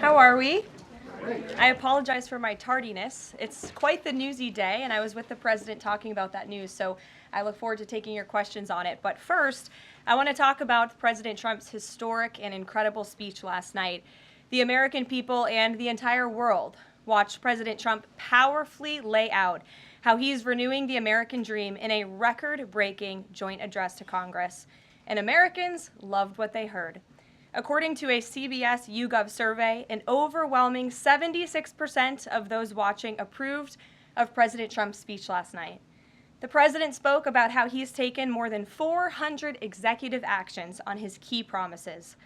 How are we? I apologize for my tardiness. It's quite the newsy day, and I was with the president talking about that news, so I look forward to taking your questions on it. But first, I want to talk about President Trump's historic and incredible speech last night. The American people and the entire world watched President Trump powerfully lay out how he's renewing the American dream in a record-breaking joint address to Congress. And Americans loved what they heard. According to a CBS YouGov survey, an overwhelming 76% of those watching approved of President Trump's speech last night. The president spoke about how he's taken more than 400 executive actions on his key promises.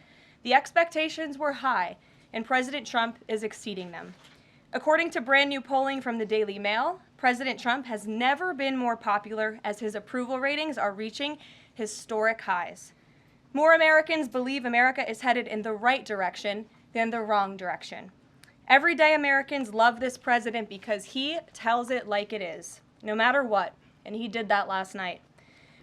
The expectations were high, and President Trump is exceeding them. According to brand new polling from the Daily Mail, President Trump has never been more popular as his approval ratings are reaching historic highs. More Americans believe America is headed in the right direction than the wrong direction. Everyday Americans love this president because he tells it like it is, no matter what, and he did that last night.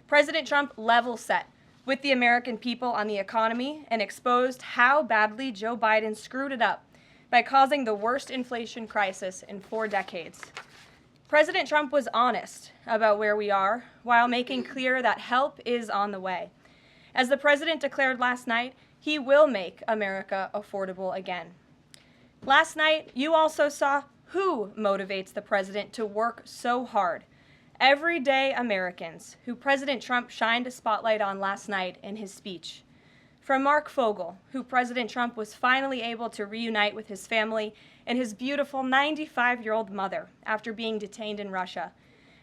President Trump level set with the American people on the economy and exposed how badly Joe Biden screwed it up by causing the worst inflation crisis in 4 decades. President Trump was honest about where we are while making clear that help is on the way. As the president declared last night, he will make America affordable again. Last night, you also saw who motivates the president to work so hard. Everyday Americans, who President Trump shined a spotlight on last night in his speech. From Mark Fogel, who President Trump was finally able to reunite with his family and his beautiful 95-year-old mother after being detained in Russia,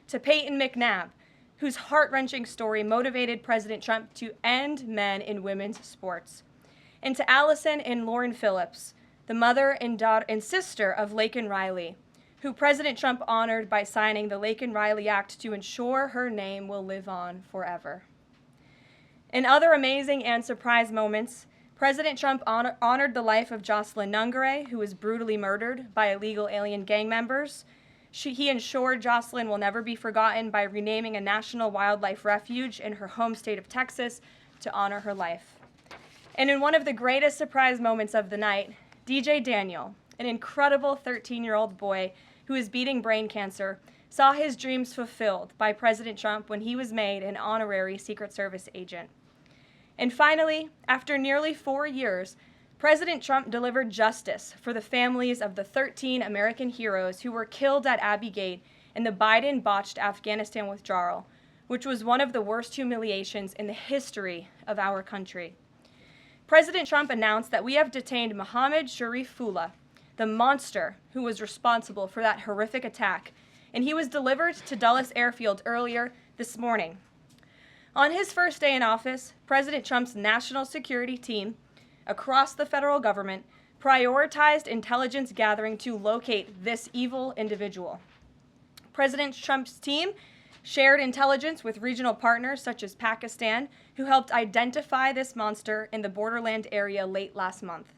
to Peyton McNabb, whose heart-wrenching story motivated President Trump to end men in women's sports, and to Allison and Lauren Phillips, the mother and daughter and sister of Laken Riley, who President Trump honored by signing the Laken Riley Act to ensure her name will live on forever. In other amazing and surprise moments, President Trump honored the life of Jocelyn Nungare, who was brutally murdered by illegal alien gang members. He ensured Jocelyn will never be forgotten by renaming a national wildlife refuge in her home state of Texas to honor her life. And in one of the greatest surprise moments of the night, DJ Daniel, an incredible 13-year-old boy who is beating brain cancer, saw his dreams fulfilled by President Trump when he was made an honorary Secret Service agent. And finally, after nearly 4 years, President Trump delivered justice for the families of the 13 American heroes who were killed at Abbey Gate in the Biden-botched Afghanistan withdrawal, which was one of the worst humiliations in the history of our country. President Trump announced that we have detained Mohammed Sharifullah, the monster who was responsible for that horrific attack, and he was delivered to Dulles Airfield earlier this morning. On his first day in office, President Trump's national security team across the federal government prioritized intelligence gathering to locate this evil individual. President Trump's team shared intelligence with regional partners such as Pakistan, who helped identify this monster in the borderland area late last month.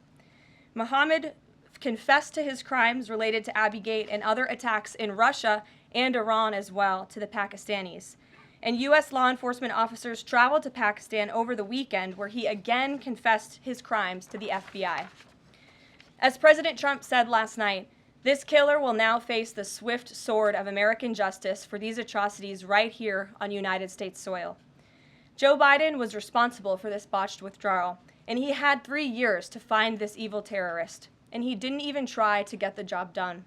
Mohammed confessed to his crimes related to Abbey Gate and other attacks in Russia and Iran as well to the Pakistanis. And U.S. law enforcement officers traveled to Pakistan over the weekend, where he again confessed his crimes to the FBI. As President Trump said last night, this killer will now face the swift sword of American justice for these atrocities right here on United States soil. Joe Biden was responsible for this botched withdrawal, and he had 3 years to find this evil terrorist, and he didn't even try to get the job done.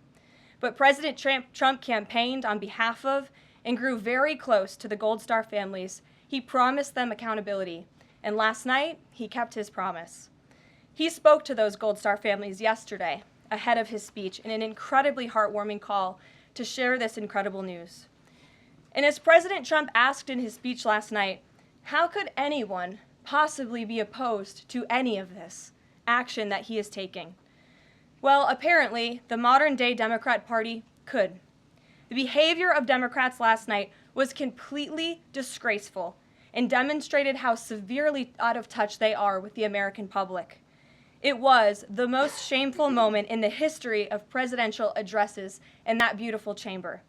But President Trump campaigned on behalf of and grew very close to the Gold Star families. He promised them accountability, and last night, he kept his promise. He spoke to those Gold Star families yesterday, ahead of his speech, in an incredibly heartwarming call to share this incredible news. And as President Trump asked in his speech last night, how could anyone possibly be opposed to any of this action that he is taking? Well, apparently, the modern-day Democrat Party could. The behavior of Democrats last night was completely disgraceful and demonstrated how severely out of touch they are with the American public. It was the most shameful moment in the history of presidential addresses in that beautiful chamber.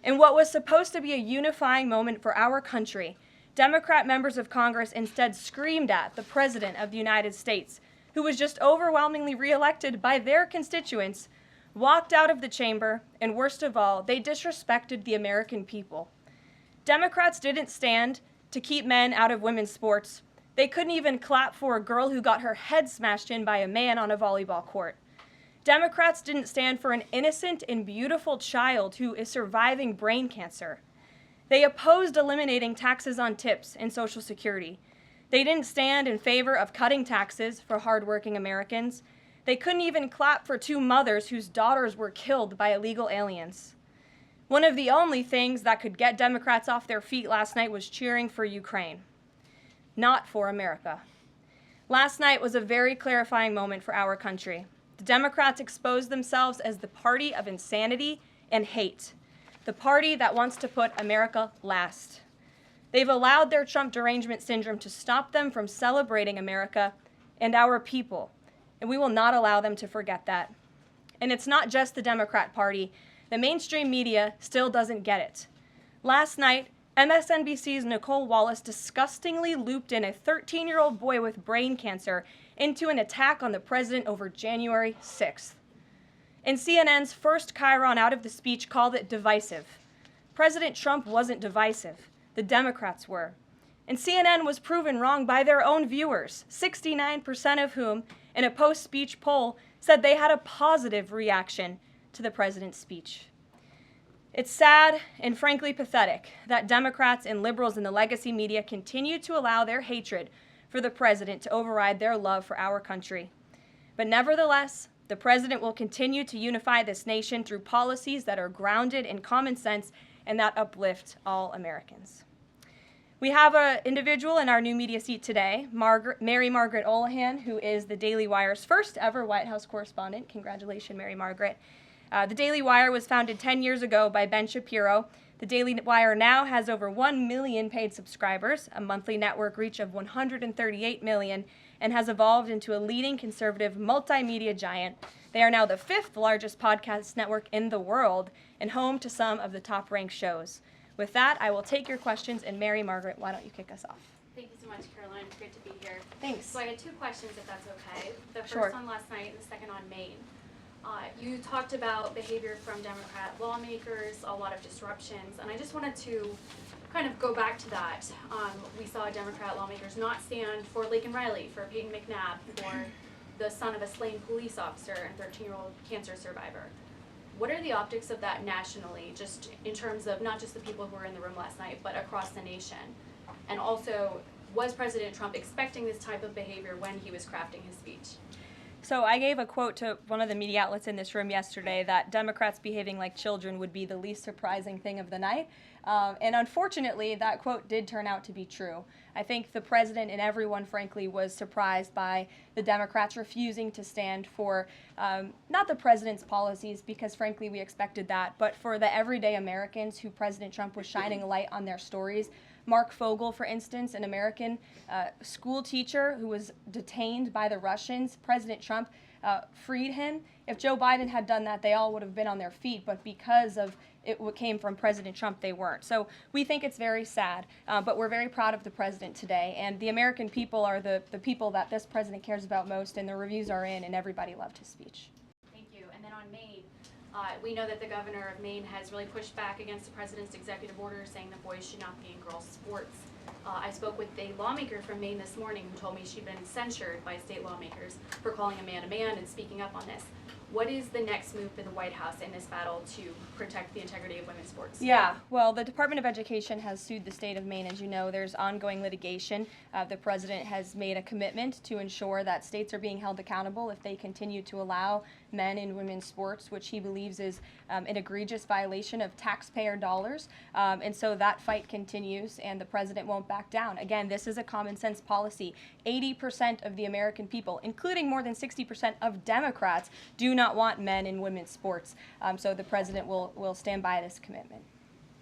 In what was supposed to be a unifying moment for our country, Democrat members of Congress instead screamed at the President of the United States, who was just overwhelmingly reelected by their constituents, walked out of the chamber, and worst of all, they disrespected the American people. Democrats didn't stand to keep men out of women's sports. They couldn't even clap for a girl who got her head smashed in by a man on a volleyball court. Democrats didn't stand for an innocent and beautiful child who is surviving brain cancer. They opposed eliminating taxes on tips and Social Security. They didn't stand in favor of cutting taxes for hardworking Americans. They couldn't even clap for two mothers whose daughters were killed by illegal aliens. One of the only things that could get Democrats off their feet last night was cheering for Ukraine, not for America. Last night was a very clarifying moment for our country. The Democrats exposed themselves as the party of insanity and hate, the party that wants to put America last. They've allowed their Trump derangement syndrome to stop them from celebrating America and our people, and we will not allow them to forget that. And it's not just the Democrat Party. The mainstream media still doesn't get it. Last night, MSNBC's Nicole Wallace disgustingly looped in a 13-year-old boy with brain cancer into an attack on the president over January 6th. And CNN's first chyron out of the speech called it divisive. President Trump wasn't divisive. The Democrats were. And CNN was proven wrong by their own viewers, 69% of whom, in a post-speech poll, said they had a positive reaction to the president's speech. It's sad and frankly pathetic that Democrats and liberals in the legacy media continue to allow their hatred for the president to override their love for our country. But nevertheless, the president will continue to unify this nation through policies that are grounded in common sense and that uplift all Americans. We have an individual in our new media seat today, Mary Margaret Olahan, who is the Daily Wire's first ever White House correspondent. Congratulations, Mary Margaret. The Daily Wire was founded 10 years ago by Ben Shapiro. The Daily Wire now has over 1 million paid subscribers, a monthly network reach of 138 million, and has evolved into a leading conservative multimedia giant. They are now the 5th largest podcast network in the world and home to some of the top-ranked shows. With that, I will take your questions, and Mary Margaret, why don't you kick us off? Thank you so much, Caroline. It's great to be here. Thanks. So I had 2 questions, if that's okay. The first Sure. on last night and the second on Maine. You talked about behavior from Democrat lawmakers, a lot of disruptions, and I just wanted to kind of go back to that. We saw Democrat lawmakers not stand for Laken Riley, for Peyton McNabb, for the son of a slain police officer and 13-year-old cancer survivor. What are the optics of that nationally, just in terms of not just the people who were in the room last night, but across the nation? And also, was President Trump expecting this type of behavior when he was crafting his speech? So I gave a quote to one of the media outlets in this room yesterday that Democrats behaving like children would be the least surprising thing of the night. And unfortunately, that quote did turn out to be true. I think the president and everyone, frankly, was surprised by the Democrats refusing to stand for not the president's policies, because frankly we expected that, but for the everyday Americans who President Trump was shining a light on their stories. Mark Fogel, for instance, an American school teacher who was detained by the Russians. President Trump freed him. If Joe Biden had done that, they all would have been on their feet, but because of it came from President Trump, they weren't. So we think it's very sad, but we're very proud of the president today, and the American people are the people that this president cares about most, and the reviews are in, and everybody loved his speech. Thank you. And then on Maine, we know that the governor of Maine has really pushed back against the president's executive order saying that boys should not be in girls' sports. I spoke with a lawmaker from Maine this morning who told me she'd been censured by state lawmakers for calling a man and speaking up on this. What is the next move for the White House in this battle to protect the integrity of women's sports? Yeah, well, the Department of Education has sued the state of Maine. As you know, there's ongoing litigation. The president has made a commitment to ensure that states are being held accountable if they continue to allow men in women's sports, which he believes is an egregious violation of taxpayer dollars. And so that fight continues, and the president won't back down. Again, this is a common sense policy. 80% of the American people, including more than 60% of Democrats, do not want men in women's sports. So the president will stand by this commitment.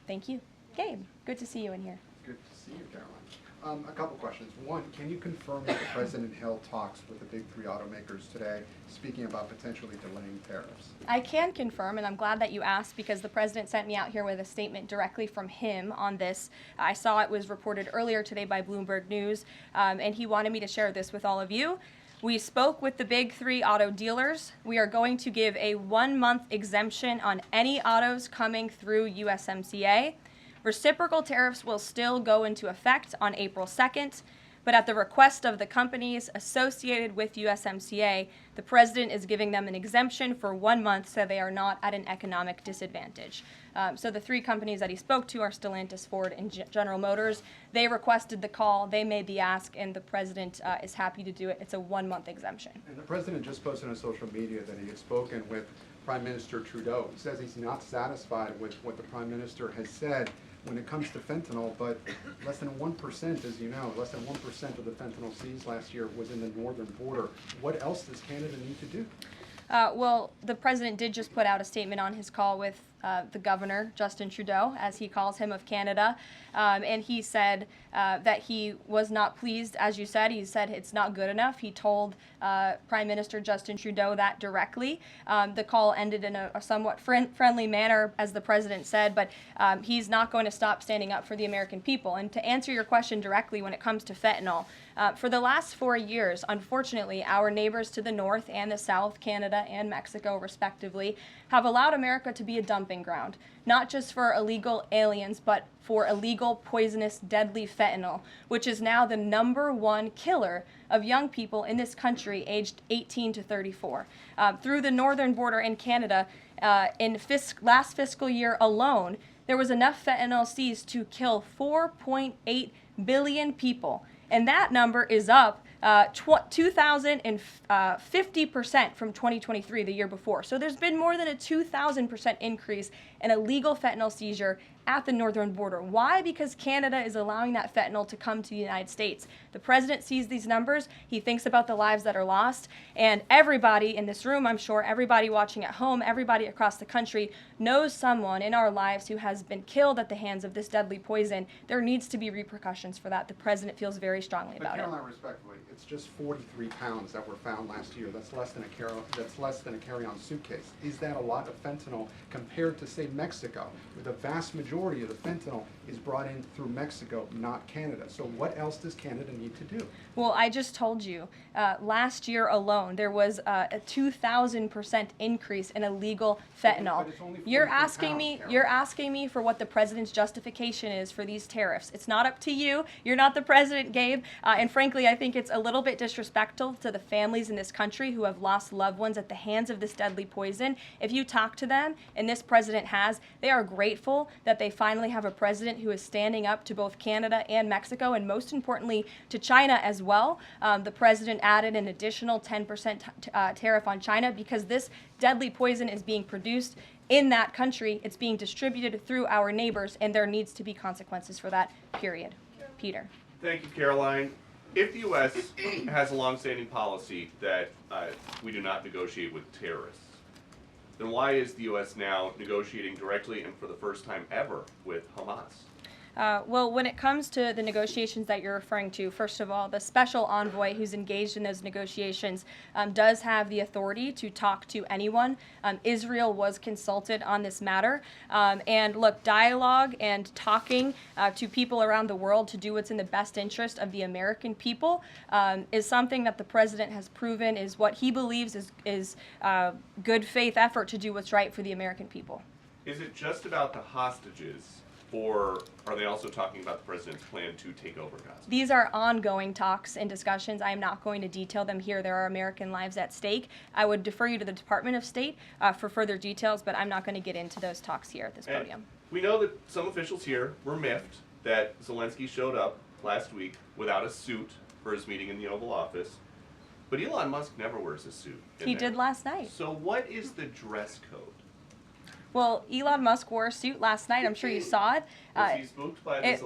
Thank you. Gabe, good to see you in here. Good to see you, Caroline. A couple questions. One, can you confirm that the president held talks with the big 3 automakers today, speaking about potentially delaying tariffs? I can confirm, and I'm glad that you asked, because the president sent me out here with a statement directly from him on this. I saw it was reported earlier today by Bloomberg News, and he wanted me to share this with all of you. We spoke with the big three auto dealers. We are going to give a 1-month exemption on any autos coming through USMCA. Reciprocal tariffs will still go into effect on April 2nd, but at the request of the companies associated with USMCA, the president is giving them an exemption for 1 month so they are not at an economic disadvantage. So the three companies that he spoke to are Stellantis, Ford, and General Motors. They requested the call, they made the ask, and the president is happy to do it. It's a 1-month exemption. And the president just posted on social media that he had spoken with Prime Minister Trudeau. He says he's not satisfied with what the Prime Minister has said when it comes to fentanyl, but less than 1%, as you know, less than 1% of the fentanyl seized last year was in the northern border. What else does Canada need to do? Well, the president did just put out a statement on his call with the governor, Justin Trudeau, as he calls him, of Canada, and he said that he was not pleased, as you said. He said it's not good enough. He told Prime Minister Justin Trudeau that directly. The call ended in a somewhat friendly manner, as the president said, but he's not going to stop standing up for the American people. And to answer your question directly when it comes to fentanyl, for the last 4 years, unfortunately, our neighbors to the north and the south, Canada and Mexico respectively, have allowed America to be a dumping ground, not just for illegal aliens, but for illegal, poisonous, deadly fentanyl, which is now the #1 killer of young people in this country aged 18 to 34. Through the northern border in Canada, in last fiscal year alone, there was enough fentanyl seized to kill 4.8 billion people. And that number is up 2,050% from 2023, the year before. So there's been more than a 2,000% increase in illegal fentanyl seizure at the northern border. Why? Because Canada is allowing that fentanyl to come to the United States. The president sees these numbers. He thinks about the lives that are lost. And everybody in this room, I'm sure, everybody watching at home, everybody across the country knows someone in our lives who has been killed at the hands of this deadly poison. There needs to be repercussions for that. The president feels very strongly about it. But Caroline, respectfully, it's just 43 pounds that were found last year. That's less than a carry-on suitcase. Is that a lot of fentanyl compared to, say, Mexico, where the vast majority of the fentanyl is brought in through Mexico, not Canada? So what else does Canada need to do? Well, I just told you, last year alone, there was a 2,000% increase in illegal fentanyl. But it's only 43 You're asking pounds, me, Caroline. you're asking me for what the president's justification is for these tariffs. It's not up to you. You're not the president, Gabe. And frankly, I think it's a little bit disrespectful to the families in this country who have lost loved ones at the hands of this deadly poison. If you talk to them, and this president has, they are grateful that they finally have a president who is standing up to both Canada and Mexico, and most importantly, to China as well. The president added an additional 10% tariff on China because this deadly poison is being produced in that country. It's being distributed through our neighbors, and there needs to be consequences for that, period. Peter. Thank you, Caroline. If the U.S. has a longstanding policy that we do not negotiate with terrorists, then why is the U.S. now negotiating directly and for the first time ever with Hamas? Well, when it comes to the negotiations that you're referring to, first of all, the special envoy who's engaged in those negotiations does have the authority to talk to anyone. Israel was consulted on this matter. And look, dialogue and talking to people around the world to do what's in the best interest of the American people is something that the president has proven is what he believes is good faith effort to do what's right for the American people. Is it just about the hostages, or are they also talking about the president's plan to take over Gaza? These are ongoing talks and discussions. I am not going to detail them here. There are American lives at stake. I would defer you to the Department of State for further details, but I'm not going to get into those talks here at this And podium. we know that some officials here were miffed that Zelensky showed up last week without a suit for his meeting in the Oval Office, but Elon Musk never wears a suit. He did last night. So what is the dress code? Well, Elon Musk wore a suit last night. I'm sure you saw it. Was he spooked by the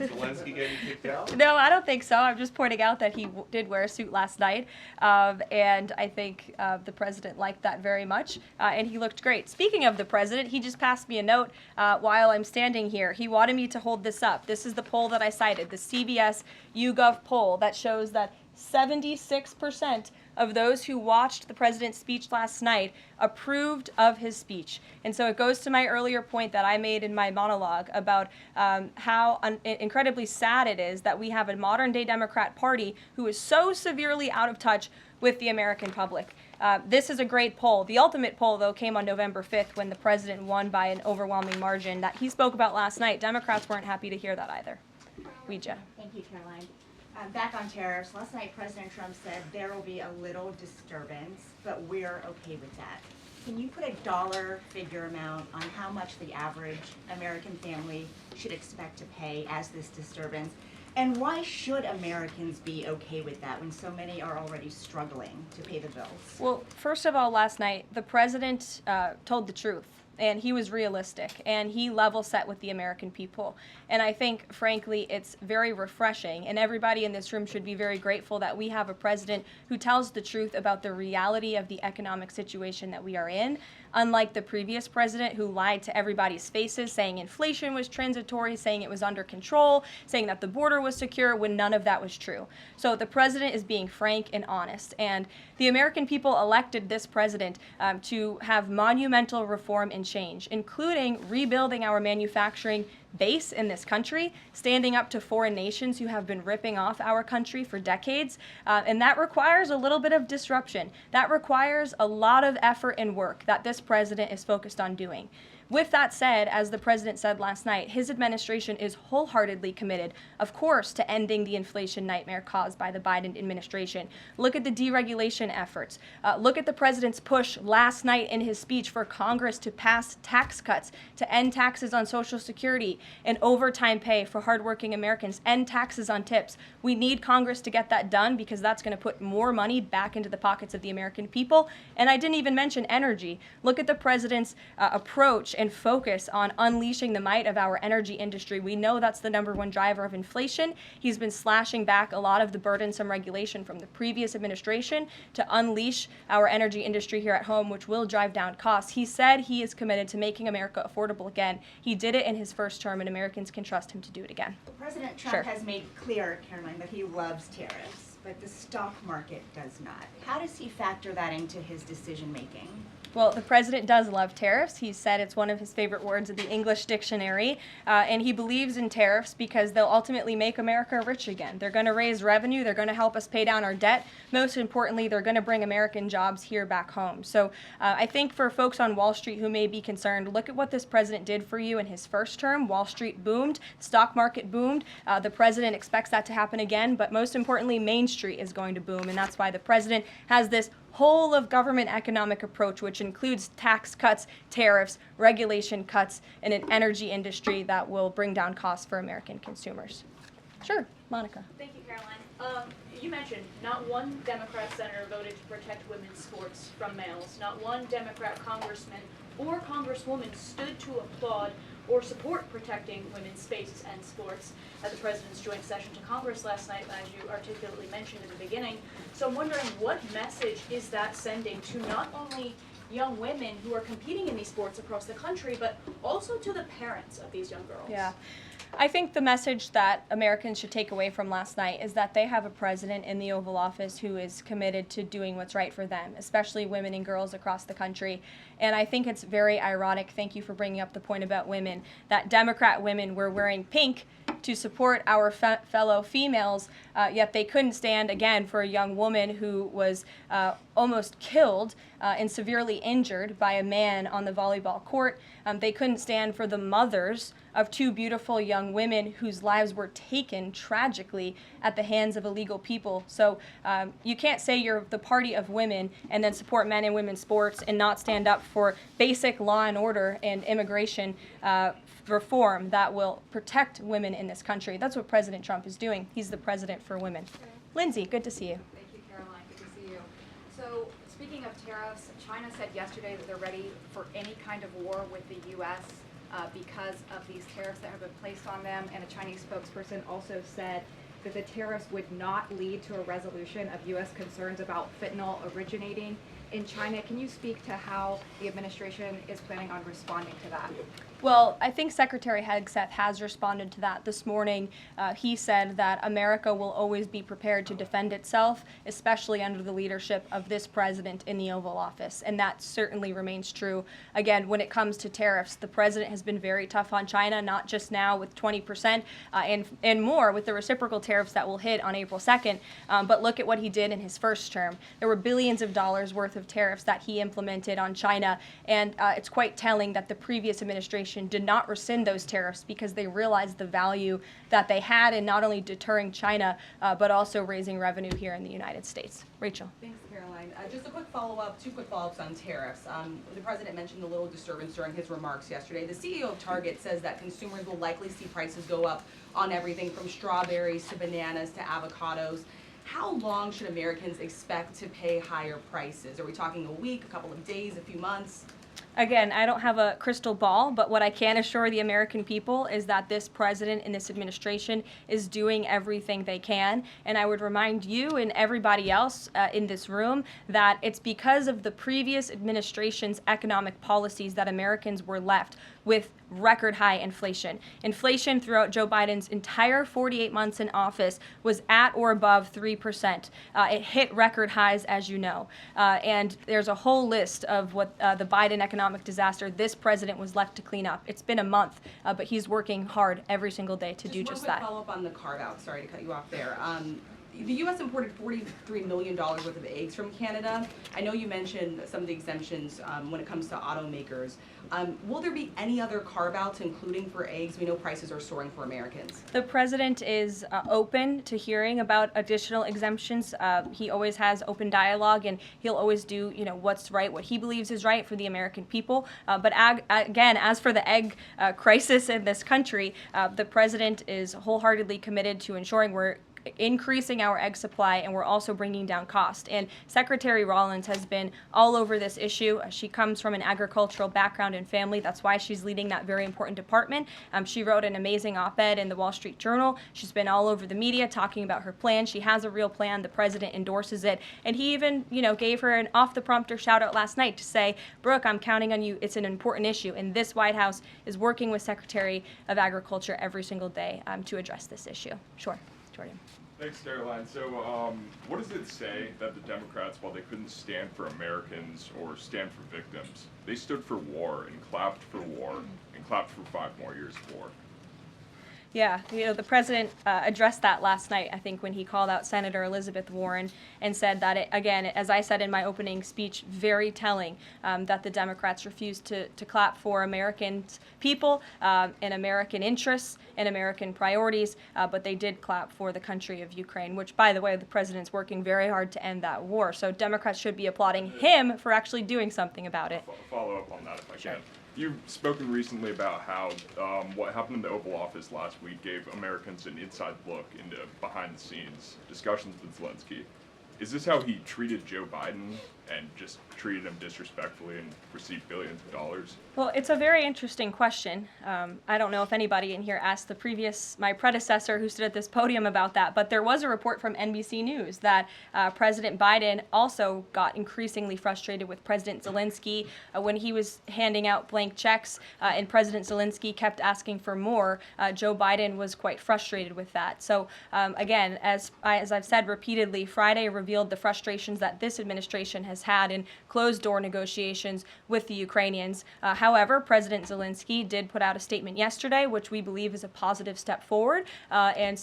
Zelensky getting kicked out? No, I don't think so. I'm just pointing out that he did wear a suit last night, and I think the president liked that very much, and he looked great. Speaking of the president, he just passed me a note while I'm standing here. He wanted me to hold this up. This is the poll that I cited, the CBS YouGov poll that shows that 76% of those who watched the president's speech last night approved of his speech. And so it goes to my earlier point that I made in my monologue about how incredibly sad it is that we have a modern-day Democrat Party who is so severely out of touch with the American public. This is a great poll. The ultimate poll, though, came on November 5th when the president won by an overwhelming margin that he spoke about last night. Democrats weren't happy to hear that either. Ouija. Thank you, Caroline. Back on tariffs, last night President Trump said there will be a little disturbance, but we're okay with that. Can you put a dollar figure amount on how much the average American family should expect to pay as this disturbance? And why should Americans be okay with that when so many are already struggling to pay the bills? Well, first of all, last night, the president told the truth. And he was realistic, and he level set with the American people. And I think, frankly, it's very refreshing, and everybody in this room should be very grateful that we have a president who tells the truth about the reality of the economic situation that we are in, unlike the previous president who lied to everybody's faces, saying inflation was transitory, saying it was under control, saying that the border was secure, when none of that was true. So the president is being frank and honest, and the American people elected this president to have monumental reform and change, including rebuilding our manufacturing base in this country, standing up to foreign nations who have been ripping off our country for decades, and that requires a little bit of disruption. That requires a lot of effort and work that this president is focused on doing. With that said, as the president said last night, his administration is wholeheartedly committed, of course, to ending the inflation nightmare caused by the Biden administration. Look at the deregulation efforts. Look at the president's push last night in his speech for Congress to pass tax cuts, to end taxes on Social Security and overtime pay for hardworking Americans, end taxes on tips. We need Congress to get that done because that's going to put more money back into the pockets of the American people. And I didn't even mention energy. Look at the president's approach and focus on unleashing the might of our energy industry. We know that's the #1 driver of inflation. He's been slashing back a lot of the burdensome regulation from the previous administration to unleash our energy industry here at home, which will drive down costs. He said he is committed to making America affordable again. He did it in his first term, and Americans can trust him to do it again. President Trump has made clear, Caroline, that he loves tariffs, but the stock market does not. How does he factor that into his decision making? Well, the president does love tariffs. He said it's one of his favorite words in the English dictionary, and he believes in tariffs because they'll ultimately make America rich again. They're going to raise revenue. They're going to help us pay down our debt. Most importantly, they're going to bring American jobs here back home. So I think for folks on Wall Street who may be concerned, look at what this president did for you in his first term. Wall Street boomed. Stock market boomed. The president expects that to happen again, but most importantly, Main Street is going to boom, and that's why the president has this whole of government economic approach, which includes tax cuts, tariffs, regulation cuts, and an energy industry that will bring down costs for American consumers. Sure, Monica. Thank you, Caroline. You mentioned not one Democrat senator voted to protect women's sports from males. Not one Democrat congressman or congresswoman stood to applaud or support protecting women's spaces and sports at the president's joint session to Congress last night, as you articulately mentioned in the beginning. So I'm wondering, what message is that sending to not only young women who are competing in these sports across the country, but also to the parents of these young girls? Yeah. I think the message that Americans should take away from last night is that they have a president in the Oval Office who is committed to doing what's right for them, especially women and girls across the country. And I think it's very ironic, thank you for bringing up the point about women, that Democrat women were wearing pink to support our fellow females, yet they couldn't stand, again, for a young woman who was almost killed and severely injured by a man on the volleyball court. They couldn't stand for the mothers of two beautiful young women whose lives were taken tragically at the hands of illegal people. So you can't say you're the party of women and then support men and women's sports and not stand up for basic law and order and immigration reform that will protect women in this country. That's what President Trump is doing. He's the president for women. Lindsay, good to see you. Thank you, Caroline. Good to see you. So, speaking of tariffs, China said yesterday that they're ready for any kind of war with the U.S. Because of these tariffs that have been placed on them. And a Chinese spokesperson also said that the tariffs would not lead to a resolution of U.S. concerns about fentanyl originating in China. Can you speak to how the administration is planning on responding to that? Well, I think Secretary Hegseth has responded to that this morning. He said that America will always be prepared to defend itself, especially under the leadership of this president in the Oval Office, and that certainly remains true. Again, when it comes to tariffs, the president has been very tough on China, not just now with 20% and more with the reciprocal tariffs that will hit on April 2nd, but look at what he did in his first term. There were billions of dollars worth of tariffs that he implemented on China, and it's quite telling that the previous administration did not rescind those tariffs because they realized the value that they had in not only deterring China, but also raising revenue here in the United States. Rachel. Thanks, Caroline. Just a quick follow-up, two quick follow-ups on tariffs. The president mentioned a little disturbance during his remarks yesterday. The CEO of Target says that consumers will likely see prices go up on everything from strawberries to bananas to avocados. How long should Americans expect to pay higher prices? Are we talking a week, a couple of days, a few months? Again, I don't have a crystal ball, but what I can assure the American people is that this president and this administration is doing everything they can. And I would remind you and everybody else in this room that it's because of the previous administration's economic policies that Americans were left with record high inflation. Inflation throughout Joe Biden's entire 48 months in office was at or above 3%. It hit record highs, as you know. And there's a whole list of what the Biden economic disaster this president was left to clean up. It's been a month, but he's working hard every single day to do just that. One quick follow-up on the carve-out. Sorry to cut you off there. The U.S. imported $43 million worth of eggs from Canada. I know you mentioned some of the exemptions when it comes to automakers. Will there be any other carve-outs, including for eggs? We know prices are soaring for Americans. The president is open to hearing about additional exemptions. He always has open dialogue, and he'll always do, what's right, what he believes is right for the American people. But again, as for the egg crisis in this country, the president is wholeheartedly committed to ensuring we're increasing our egg supply, and we're also bringing down cost. And Secretary Rollins has been all over this issue. She comes from an agricultural background and family. That's why she's leading that very important department. She wrote an amazing op-ed in the Wall Street Journal. She's been all over the media talking about her plan. She has a real plan. The president endorses it. And he even, gave her an off-the-prompter shout-out last night to say, Brooke, I'm counting on you. It's an important issue. And this White House is working with Secretary of Agriculture every single day to address this issue. Sure. Jordan. Thanks, Caroline. So, what does it say that the Democrats, while they couldn't stand for Americans or stand for victims, they stood for war and clapped for war and clapped for 5 more years of war? Yeah, the president addressed that last night, I think, when he called out Senator Elizabeth Warren and said that, again, as I said in my opening speech, very telling that the Democrats refused to clap for American people and American interests and American priorities, but they did clap for the country of Ukraine, which, by the way, the president's working very hard to end that war. So Democrats should be applauding him for actually doing something about it. Follow up on that if I Sure. can. You've spoken recently about how what happened in the Oval Office last week gave Americans an inside look into behind-the-scenes discussions with Zelensky. Is this how he treated Joe Biden and just treated him disrespectfully and received billions of dollars? Well, it's a very interesting question. I don't know if anybody in here asked my predecessor who stood at this podium about that, but there was a report from NBC News that President Biden also got increasingly frustrated with President Zelensky when he was handing out blank checks and President Zelensky kept asking for more. Joe Biden was quite frustrated with that. So again, as I've said repeatedly, Friday revealed the frustrations that this administration has had in closed-door negotiations with the Ukrainians. However, President Zelensky did put out a statement yesterday, which we believe is a positive step forward, and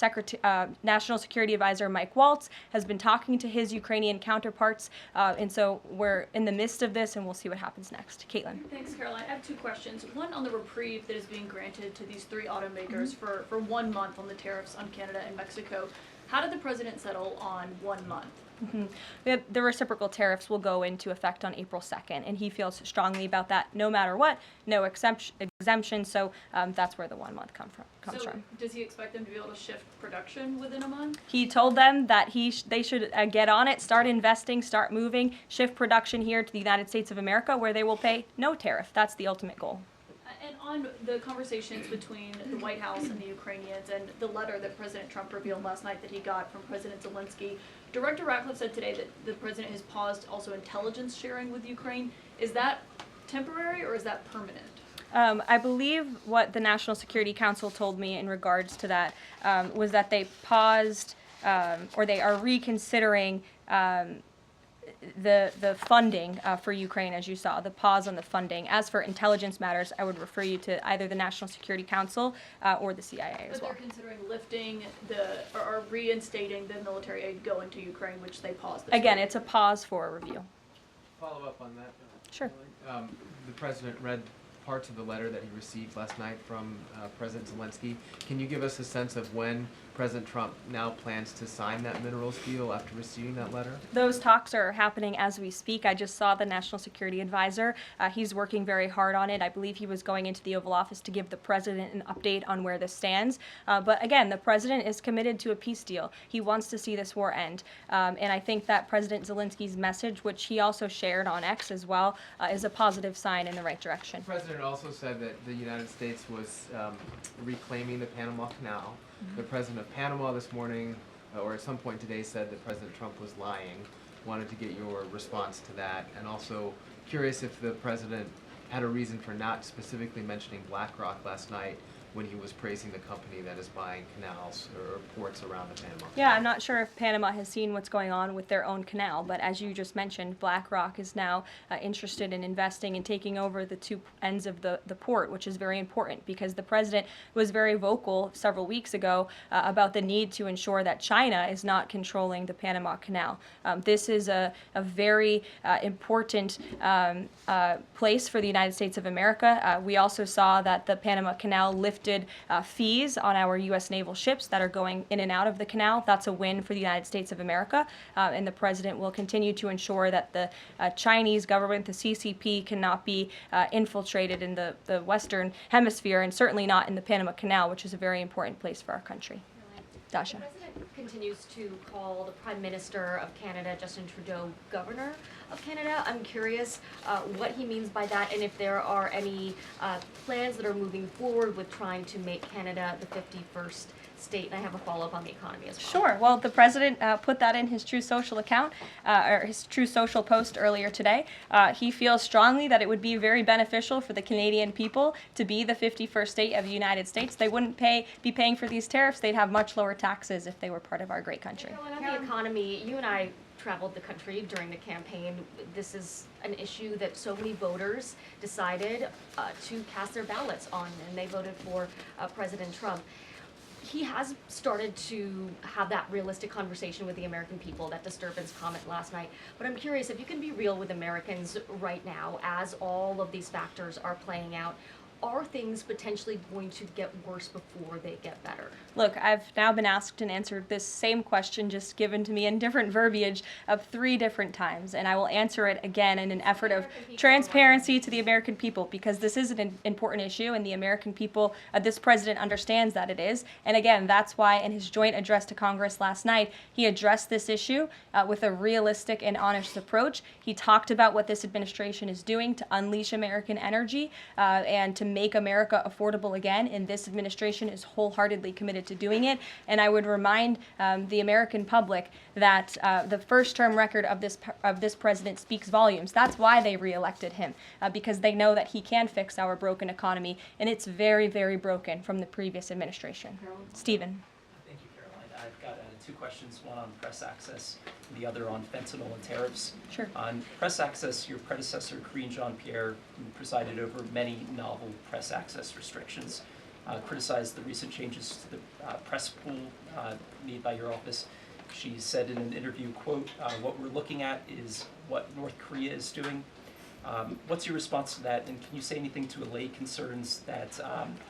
National Security Advisor Mike Waltz has been talking to his Ukrainian counterparts, and so we're in the midst of this, and we'll see what happens next. Caitlin. Thanks, Caroline. I have 2 questions. One on the reprieve that is being granted to these 3 automakers for 1 month on the tariffs on Canada and Mexico. How did the president settle on 1 month? Mm-hmm. The reciprocal tariffs will go into effect on April 2nd, and he feels strongly about that no matter what, no exemption, so that's where the 1 month comes from. Does he expect them to be able to shift production within a month? He told them that they should get on it, start investing, start moving, shift production here to the United States of America, where they will pay no tariff. That's the ultimate goal. And on the conversations between the White House and the Ukrainians and the letter that President Trump revealed last night that he got from President Zelensky, Director Ratcliffe said today that the president has paused also intelligence sharing with Ukraine. Is that temporary or is that permanent? I believe what the National Security Council told me in regards to that was that they paused or they are reconsidering the funding for Ukraine, as you saw, the pause on the funding. As for intelligence matters, I would refer you to either the National Security Council or the CIA as well. But they're considering lifting or reinstating the military aid going to Ukraine, which they paused this Again, week. it's a pause for a review. Follow up on that. Sure. The president read parts of the letter that he received last night from President Zelensky. Can you give us a sense of when President Trump now plans to sign that minerals deal after receiving that letter? Those talks are happening as we speak. I just saw the National Security Advisor. He's working very hard on it. I believe he was going into the Oval Office to give the president an update on where this stands. But again, the president is committed to a peace deal. He wants to see this war end. And I think that President Zelensky's message, which he also shared on X as well, is a positive sign in the right direction. The president also said that the United States was reclaiming the Panama Canal. The president of Panama this morning, or at some point today, said that President Trump was lying. Wanted to get your response to that, and also curious if the president had a reason for not specifically mentioning BlackRock last night when he was praising the company that is buying canals or ports around the Panama Canal. Yeah, I'm not sure if Panama has seen what's going on with their own canal, but as you just mentioned, BlackRock is now interested in investing and taking over the two ends of the port, which is very important because the president was very vocal several weeks ago about the need to ensure that China is not controlling the Panama Canal. This is a very important place for the United States of America. We also saw that the Panama Canal lifted fees on our U.S. naval ships that are going in and out of the canal. That's a win for the United States of America, and the president will continue to ensure that the Chinese government, the CCP, cannot be infiltrated in the Western Hemisphere, and certainly not in the Panama Canal, which is a very important place for our country. Dasha. The president continues to call the Prime Minister of Canada, Justin Trudeau, Governor of Canada. I'm curious what he means by that and if there are any plans that are moving forward with trying to make Canada the 51st state. And I have a follow-up on the economy as well. Sure. Well, the president put that in his True Social account, or his True Social post earlier today. He feels strongly that it would be very beneficial for the Canadian people to be the 51st state of the United States. They wouldn't be paying for these tariffs. They'd have much lower taxes if they were part of our great country. Carolyn, on the economy, you and I traveled the country during the campaign. This is an issue that so many voters decided to cast their ballots on, and they voted for President Trump. He has started to have that realistic conversation with the American people, that disturbance comment last night. But I'm curious if you can be real with Americans right now as all of these factors are playing out. Are things potentially going to get worse before they get better? Look, I've now been asked and answered this same question just given to me in different verbiage of 3 different times, and I will answer it again in an effort of transparency to the American people because this is an important issue and the American people, this president understands that it is. And again, that's why in his joint address to Congress last night, he addressed this issue with a realistic and honest approach. He talked about what this administration is doing to unleash American energy and to make America affordable again, and this administration is wholeheartedly committed to doing it. And I would remind the American public that the first-term record of this president speaks volumes. That's why they reelected him, because they know that he can fix our broken economy, and it's very, very broken from the previous administration. Stephen. Thank you, Caroline. I've got 2 questions, one on press access, and the other on fentanyl and tariffs. Sure. On press access, your predecessor, Karine Jean-Pierre, who presided over many novel press access restrictions, criticized the recent changes to the press pool made by your office. She said in an interview, quote, what we're looking at is what North Korea is doing. What's your response to that, and can you say anything to allay concerns that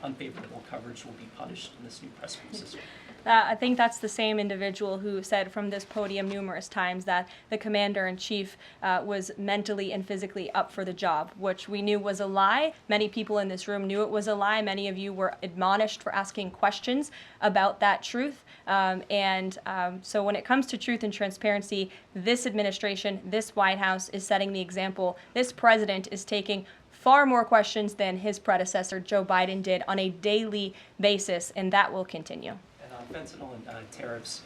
unfavorable coverage will be punished in this new press pool system? I think that's the same individual who said from this podium numerous times that the commander-in-chief was mentally and physically up for the job, which we knew was a lie. Many people in this room knew it was a lie. Many of you were admonished for asking questions about that truth. So when it comes to truth and transparency, this administration, this White House is setting the example. This president is taking far more questions than his predecessor, Joe Biden, did on a daily basis, and that will continue. And on fentanyl and tariffs,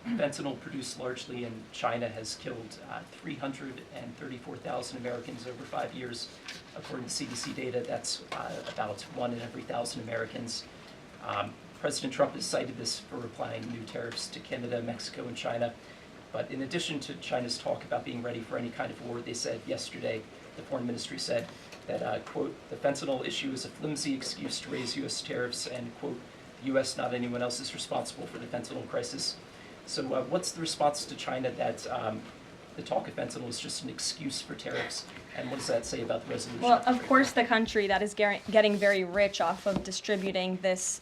fentanyl produced largely in China has killed 334,000 Americans over 5 years. According to CDC data, that's about 1 in every 1,000 Americans. President Trump has cited this for applying new tariffs to Canada, Mexico, and China. But in addition to China's talk about being ready for any kind of war, they said yesterday, the foreign ministry said that, quote, the fentanyl issue is a flimsy excuse to raise U.S. tariffs, and, quote, the U.S., not anyone else, is responsible for the fentanyl crisis. So what's the response to China that the talk of fentanyl is just an excuse for tariffs, and what does that say about the resolution? Well, of course, the country that is getting very rich off of distributing this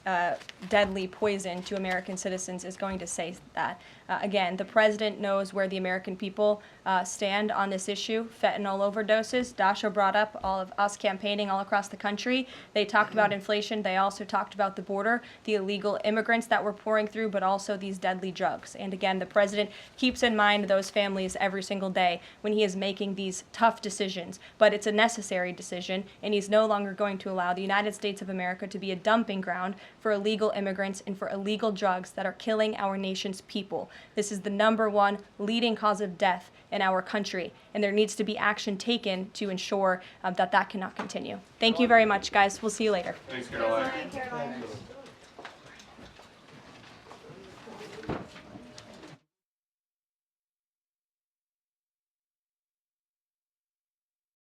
deadly poison to American citizens is going to say that. Again, the president knows where the American people stand on this issue. Fentanyl overdoses. Dasha brought up all of us campaigning all across the country. They talked about inflation. They also talked about the border, the illegal immigrants that we're pouring through, but also these deadly drugs. And again, the president keeps in mind those families every single day when he is making these tough decisions. But it's a necessary decision, and he's no longer going to allow the United States of America to be a dumping ground for illegal immigrants and for illegal drugs that are killing our nation's people. This is the #1 leading cause of death in our country, and there needs to be action taken to ensure that that cannot continue. Thank you very much, guys. We'll see you later. Thanks, Caroline.